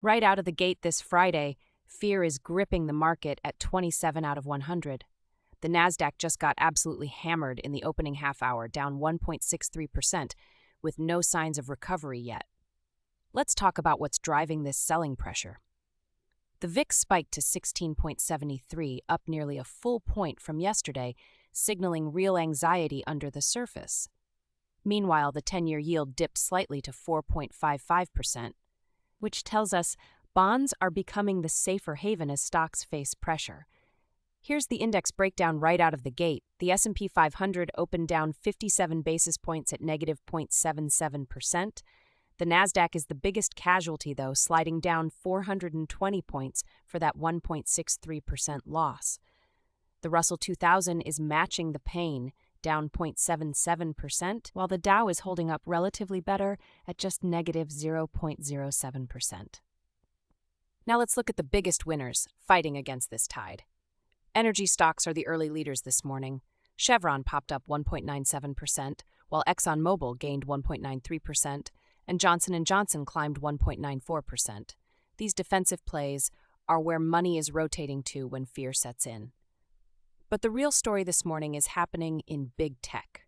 Right out of the gate this Friday, fear is gripping the market at 27 out of 100. The Nasdaq just got absolutely hammered in the opening half hour, down 1.63%, with no signs of recovery yet. Let's talk about what's driving this selling pressure. The VIX spiked to 16.73, up nearly a full point from yesterday, signaling real anxiety under the surface. Meanwhile, the 10-year yield dipped slightly to 4.55%, which tells us bonds are becoming the safer haven as stocks face pressure. Here's the index breakdown right out of the gate. The S&P 500 opened down 57 basis points at negative 0.77%. The Nasdaq is the biggest casualty, though, sliding down 420 points for that 1.63% loss. The Russell 2000 is matching the pain, down 0.77%, while the Dow is holding up relatively better at just negative 0.07%. Now let's look at the biggest winners fighting against this tide. Energy stocks are the early leaders this morning. Chevron popped up 1.97%, while ExxonMobil gained 1.93%, and Johnson & Johnson climbed 1.94%. These defensive plays are where money is rotating to when fear sets in. But the real story this morning is happening in big tech.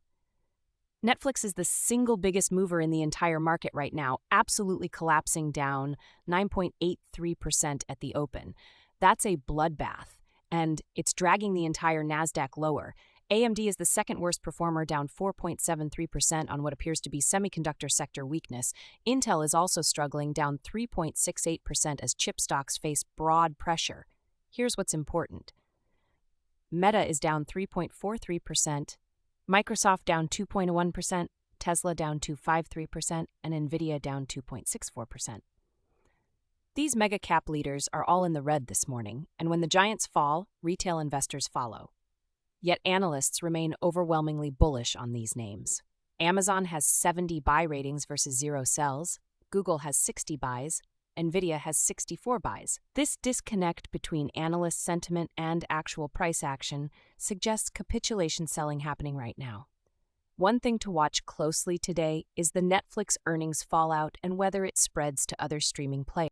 Netflix is the single biggest mover in the entire market right now, absolutely collapsing down 9.83% at the open. That's a bloodbath, and it's dragging the entire Nasdaq lower. AMD is the second worst performer, down 4.73% on what appears to be semiconductor sector weakness. Intel is also struggling, down 3.68% as chip stocks face broad pressure. Here's what's important. Meta is down 3.43%, Microsoft down 2.1%, Tesla down 2.53%, and Nvidia down 2.64%. These mega-cap leaders are all in the red this morning, and when the giants fall, retail investors follow. Yet analysts remain overwhelmingly bullish on these names. Amazon has 70 buy ratings versus 0 sells, Google has 60 buys, Nvidia has 64 buys. This disconnect between analyst sentiment and actual price action suggests capitulation selling happening right now. One thing to watch closely today is the Netflix earnings fallout and whether it spreads to other streaming players.